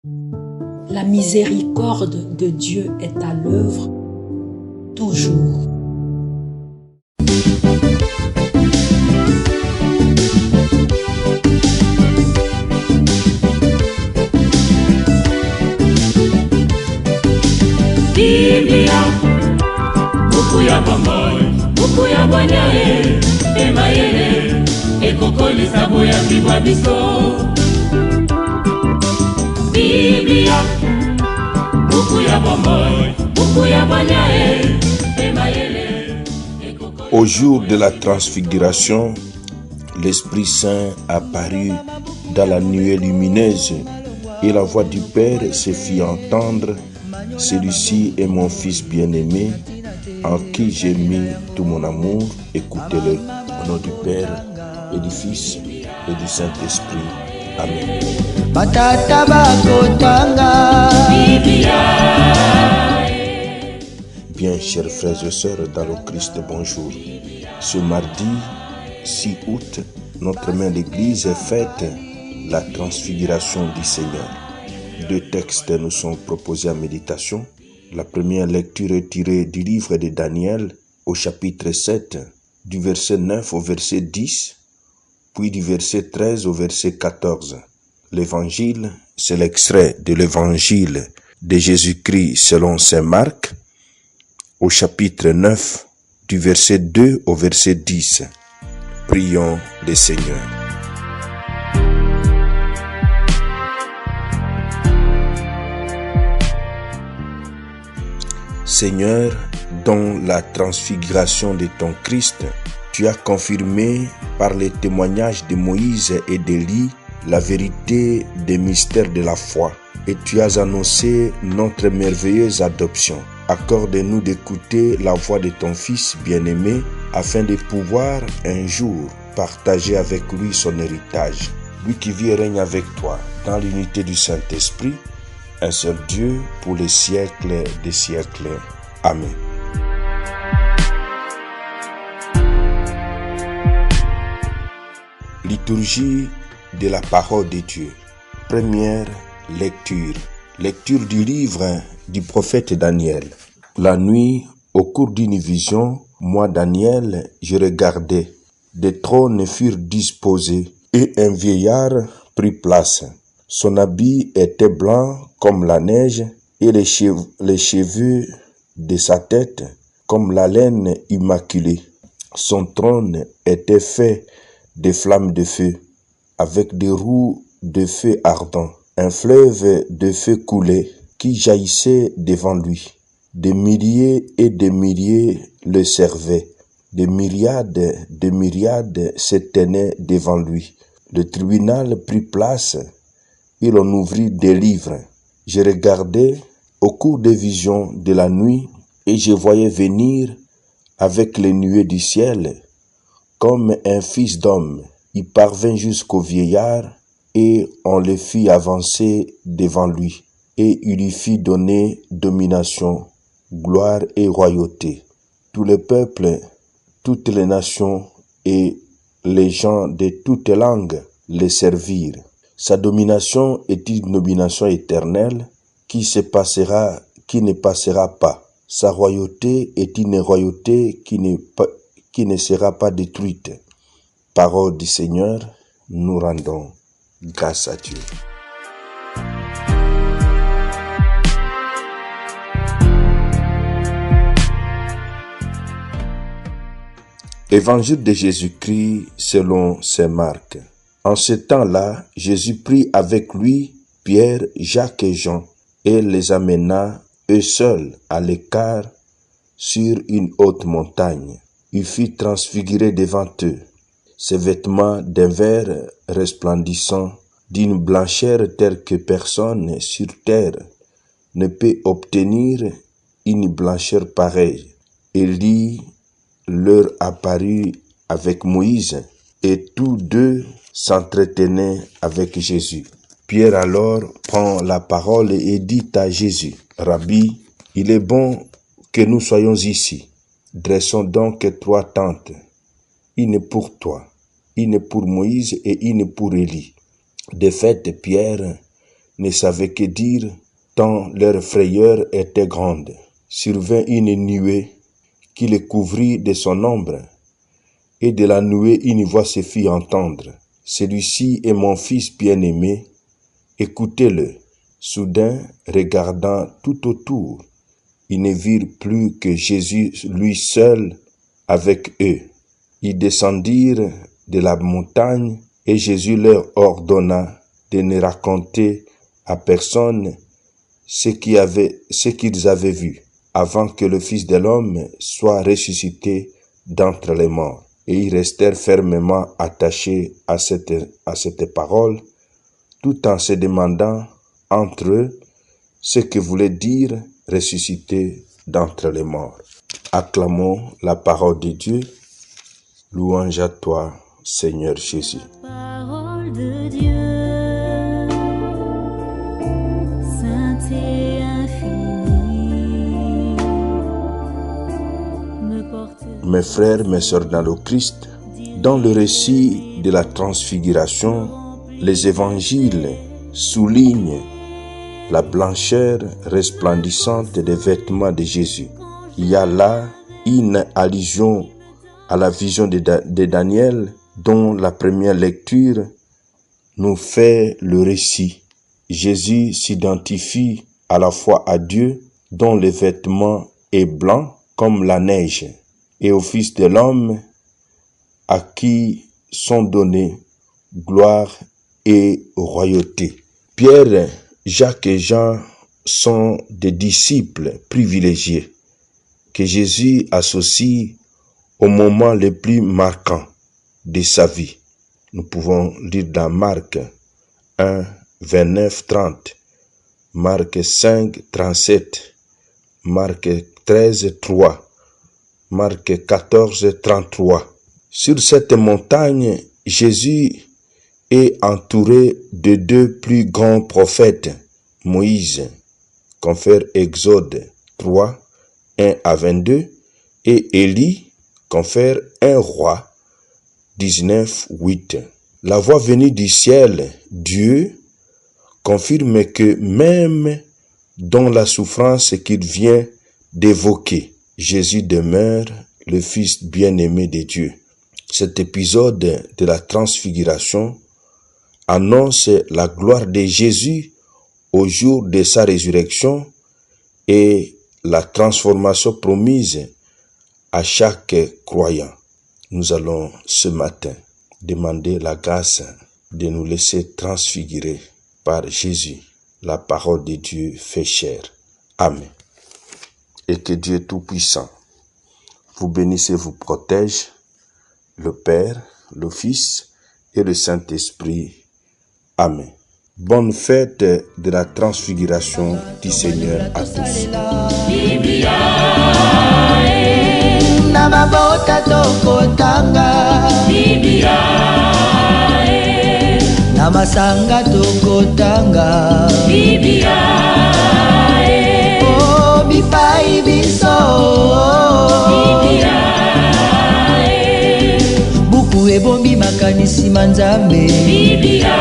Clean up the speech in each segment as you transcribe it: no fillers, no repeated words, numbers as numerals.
La miséricorde de Dieu est à l'œuvre toujours. Biblia, buku ya bomoi, buku ya bonyae, emayele, ekokolisa boya bibwa biso. Biblia, buku ya bomoi, buku ya bonyae, emayele, ekokolisa. Au jour de la transfiguration, l'Esprit Saint apparut dans la nuée lumineuse et la voix du Père se fit entendre. Celui-ci est mon Fils bien-aimé, en qui j'ai mis tout mon amour. Écoutez-le. Au nom du Père et du Fils et du Saint-Esprit. Amen. Bien, chers frères et sœurs dans le Christ, bonjour. Ce mardi 6 août, notre mère l'Église fête la transfiguration du Seigneur. Deux textes nous sont proposés en méditation. La première lecture est tirée du livre de Daniel au chapitre 7, du verset 9 au verset 10, puis du verset 13 au verset 14. L'évangile, c'est l'extrait de l'évangile de Jésus-Christ selon saint Marc, au chapitre 9, du verset 2 au verset 10. Prions le Seigneur. Seigneur, dans la transfiguration de ton Christ, tu as confirmé par les témoignages de Moïse et d'Élie la vérité des mystères de la foi et tu as annoncé notre merveilleuse adoption. Accorde-nous d'écouter la voix de ton Fils bien-aimé afin de pouvoir un jour partager avec lui son héritage. Lui qui vit et règne avec toi dans l'unité du Saint-Esprit, un seul Dieu pour les siècles des siècles. Amen. Liturgie de la parole de Dieu. Première lecture. Lecture du livre du prophète Daniel. La nuit, au cours d'une vision, moi Daniel, je regardais. Des trônes furent disposés et un vieillard prit place. Son habit était blanc comme la neige et les cheveux de sa tête comme la laine immaculée. Son trône était fait de flammes de feu, avec des roues de feu ardent. Un fleuve de feu coulait qui jaillissait devant lui. Des milliers et des milliers le servaient. Des myriades se tenaient devant lui. Le tribunal prit place et l'on ouvrit des livres. Je regardais au cours des visions de la nuit et je voyais venir avec les nuées du ciel comme un fils d'homme. Il parvint jusqu'au vieillard et on le fit avancer devant lui et il lui fit donner domination, gloire et royauté. Tous les peuples, toutes les nations et les gens de toutes langues le servirent. Sa domination est une domination éternelle qui ne passera pas. Sa royauté est une royauté qui ne sera pas détruite. Parole du Seigneur, nous rendons grâce à Dieu. Évangile de Jésus-Christ selon saint Marc. En ce temps-là, Jésus prit avec lui Pierre, Jacques et Jean et les amena eux seuls à l'écart sur une haute montagne. Il fut transfiguré devant eux. Ses vêtements d'un vert resplendissant, d'une blancheur telle que personne sur terre ne peut obtenir une blancheur pareille. Élie leur apparut avec Moïse et tous deux s'entretenaient avec Jésus. Pierre alors prend la parole et dit à Jésus, « Rabbi, il est bon que nous soyons ici. Dressons donc 3 tentes, une pour toi, une pour Moïse et une pour Élie. » De fait, Pierre ne savaient que dire, tant leur frayeur était grande. Survint une nuée qui les couvrit de son ombre, et de la nuée une voix se fit entendre. Celui-ci est mon fils bien-aimé, écoutez-le. Soudain, regardant tout autour, ils ne virent plus que Jésus lui seul avec eux. Ils descendirent de la montagne et Jésus leur ordonna de ne raconter à personne ce qu'ils avaient vu, avant que le Fils de l'homme soit ressuscité d'entre les morts. Et ils restèrent fermement attachés à cette parole, tout en se demandant entre eux ce que voulait dire ressuscité d'entre les morts. Acclamons la parole de Dieu. Louange à toi, Seigneur Jésus. Parole de Dieu, sainte et infinie, me porte. Mes frères, mes sœurs dans le Christ, dans le récit de la transfiguration, les évangiles soulignent la blancheur resplendissante des vêtements de Jésus. Il y a là une allusion à la vision de Daniel, dont la première lecture nous fait le récit. Jésus s'identifie à la fois à Dieu, dont le vêtement est blanc comme la neige, et au Fils de l'homme, à qui sont donnés gloire et royauté. Pierre, Jacques et Jean sont des disciples privilégiés que Jésus associe au moment le plus marquant de sa vie. Nous pouvons lire dans Marc 1, 29, 30, Marc 5, 37, Marc 13, 3, Marc 14, 33. Sur cette montagne, Jésus est entouré de deux plus grands prophètes, Moïse, confère Exode 3, 1 à 22, et Élie, confère 1 Roi 19, 8. La voix venue du ciel, Dieu, confirme que même dans la souffrance qu'il vient d'évoquer, Jésus demeure le Fils bien-aimé de Dieu. Cet épisode de la transfiguration annonce la gloire de Jésus au jour de sa résurrection et la transformation promise à chaque croyant. Nous allons ce matin demander la grâce de nous laisser transfigurer par Jésus, la parole de Dieu fait chair. Amen. Et que Dieu Tout-Puissant vous bénisse et vous protège, le Père, le Fils et le Saint-Esprit. Amen. Bonne fête de la transfiguration du Seigneur à tous. Na mabota tokotanga Biblia, na masanga tokotanga Biblia, oh bipai biso Biblia, buku ebombi makanisi manzambe Biblia,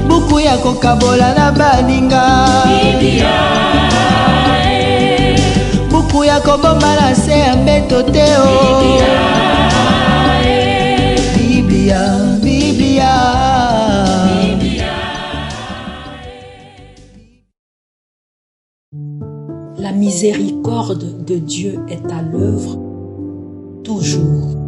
buku ya kokabola na baninga Biblia, buku ya kobomba na se ya mbeto te o Biblia, Biblia. La miséricorde de Dieu est à l'œuvre toujours.